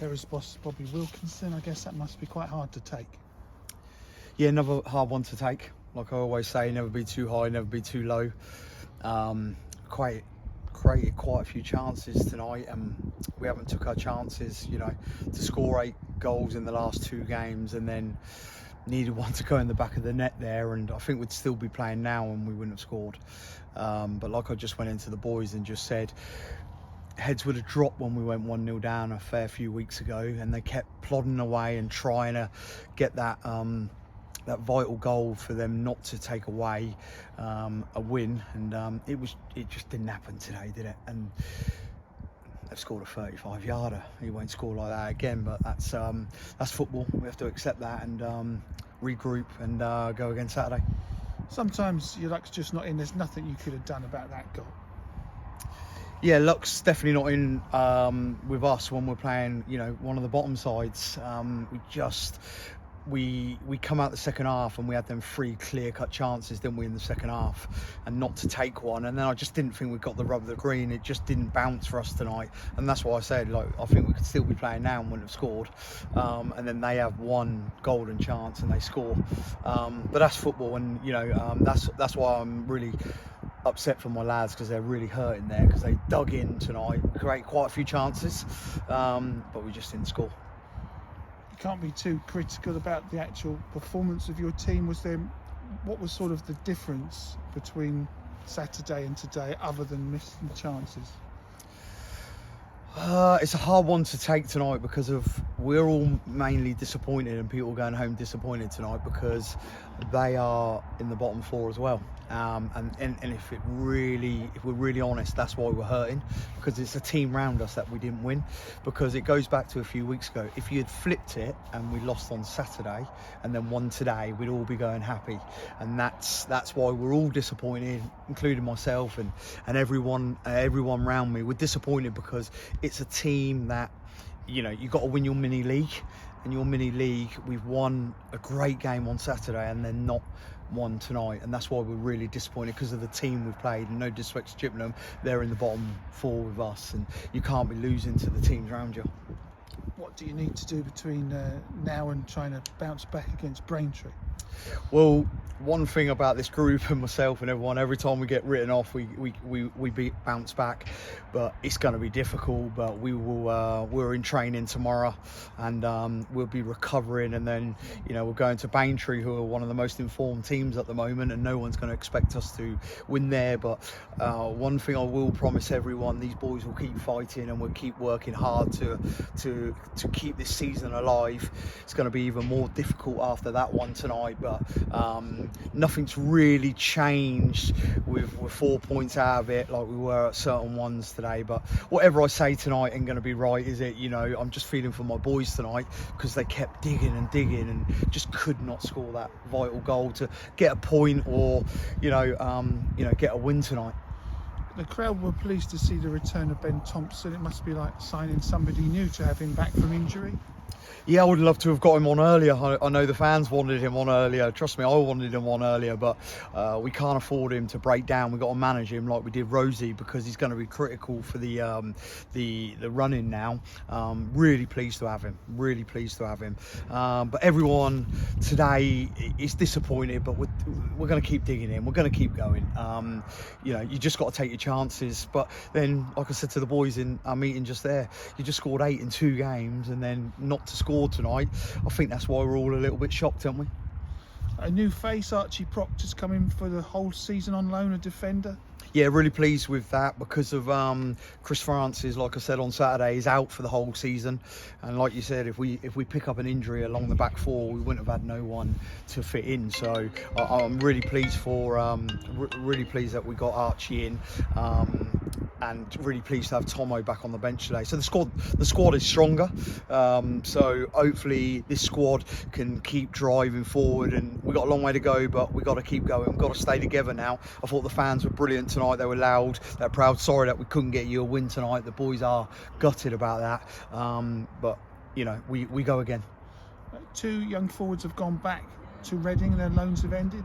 Terrace boss Bobby Wilkinson. I guess that must be quite hard to take. Yeah, another hard one to take. Like I always say, never be too high, never be too low. Created quite a few chances tonight, and we haven't took our chances. You know, to score 8 goals in the last 2 games, and then needed one to go in the back of the net there, and I think we'd still be playing now and we wouldn't have scored. But like I just went into the boys and just said, heads would have dropped when we went 1-0 down a fair few weeks ago, and they kept plodding away and trying to get that vital goal for them not to take away a win, and it just didn't happen today, did it? And they've scored a 35-yarder. He won't score like that again, but that's football. We have to accept that and regroup and go again Saturday. Sometimes your luck's just not in. There's nothing you could have done about that goal. Yeah, luck's definitely not in with us when we're playing, you know, one of the bottom sides. We come out the second half and we had them 3 clear-cut chances, didn't we, in the second half, and not to take one. And then I just didn't think we got the rub of the green. It just didn't bounce for us tonight, and that's why I said, like, I think we could still be playing now and wouldn't have scored. And then they have one golden chance and they score. But that's football, and you know, that's why I'm really upset for my lads, because they're really hurting there, because they dug in tonight, created quite a few chances, but we just didn't score. You can't be too critical about the actual performance of your team. What was sort of the difference between Saturday and today, other than missing chances? It's a hard one to take tonight, because we're all mainly disappointed, and people going home disappointed tonight because they are in the bottom 4 as well. And if we're really honest, that's why we're hurting, because it's a team round us that we didn't win. Because it goes back to a few weeks ago. If you had flipped it and we lost on Saturday and then won today, we'd all be going happy. And that's why we're all disappointed, including myself and everyone around me. We're disappointed because it's a team that, you know, you've got to win your mini league. And your mini league, we've won a great game on Saturday and then not won tonight, and that's why we're really disappointed, because of the team we've played. And no disrespect to Chippenham, they're in the bottom 4 with us, and you can't be losing to the teams around you. What do you need to do between now and trying to bounce back against Braintree? Well, one thing about this group and myself and everyone, every time we get written off, we bounce back, but it's going to be difficult. But we're in training tomorrow, and we'll be recovering, and then, you know, we're going to Braintree, who are one of the most informed teams at the moment, and no one's going to expect us to win there. But one thing I will promise everyone: these boys will keep fighting, and we'll keep working hard to keep this season alive. It's going to be even more difficult after that one tonight, but nothing's really changed with 4 points out of it like we were at certain ones today. But whatever I say tonight ain't going to be right, is it? You know, I'm just feeling for my boys tonight, because they kept digging and just could not score that vital goal to get a point, or get a win tonight. The crowd were pleased to see the return of Ben Thompson. It must be like signing somebody new to have him back from injury. Yeah, I would love to have got him on earlier. I know the fans wanted him on earlier. Trust me, I wanted him on earlier, but we can't afford him to break down. We've got to manage him like we did Rosie, because he's going to be critical for the run-in now. Really pleased to have him. Really pleased to have him. But everyone today is disappointed, but we're going to keep digging in. We're going to keep going. You just got to take your chances. But then, like I said to the boys in our meeting just there, you just scored 8 in 2 games, and then not to score tonight. I think that's why we're all a little bit shocked, aren't we? A new face, Archie Proctor's come in for the whole season on loan, a defender. Yeah, really pleased with that, because of Chris Francis, like I said on Saturday, is out for the whole season. And like you said, if we pick up an injury along the back 4, we wouldn't have had no one to fit in. So I'm really pleased really pleased that we got Archie in. And really pleased to have Tomo back on the bench today. So the squad is stronger. So hopefully this squad can keep driving forward. And we've got a long way to go, but we've got to keep going. We've got to stay together now. I thought the fans were brilliant tonight. They were loud. They're proud. Sorry that we couldn't get you a win tonight. The boys are gutted about that. But, you know, we go again. 2 young forwards have gone back to Reading and their loans have ended?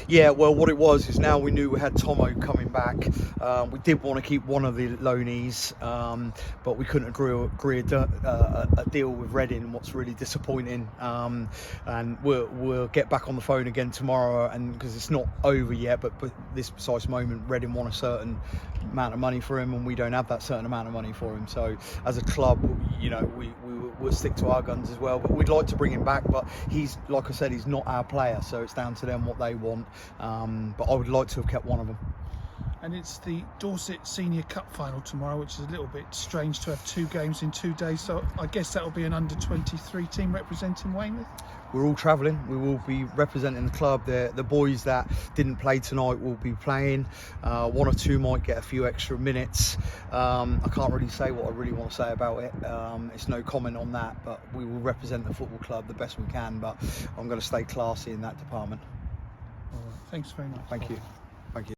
Yeah, well, what it was is now we knew we had Tomo coming back. We did want to keep one of the loanees, but we couldn't agree a deal with Reading. What's really disappointing, and we'll get back on the phone again tomorrow, and because it's not over yet, but this precise moment, Reading want a certain amount of money for him, and we don't have that certain amount of money for him. So as a club, you know, we'll stick to our guns as well. But we'd like to bring him back, but he's, like I said, he's not our player, so it's down to them what they want. But I would like to have kept one of them. And it's the Dorset Senior Cup final tomorrow, which is a little bit strange to have 2 games in 2 days. So I guess that will be an under-23 team representing Weymouth. We're all travelling. We will be representing the club. The boys that didn't play tonight will be playing. 1 or 2 might get a few extra minutes. I can't really say what I really want to say about it. It's no comment on that, but we will represent the football club the best we can. But I'm going to stay classy in that department. All right. Thanks very much. Thank you.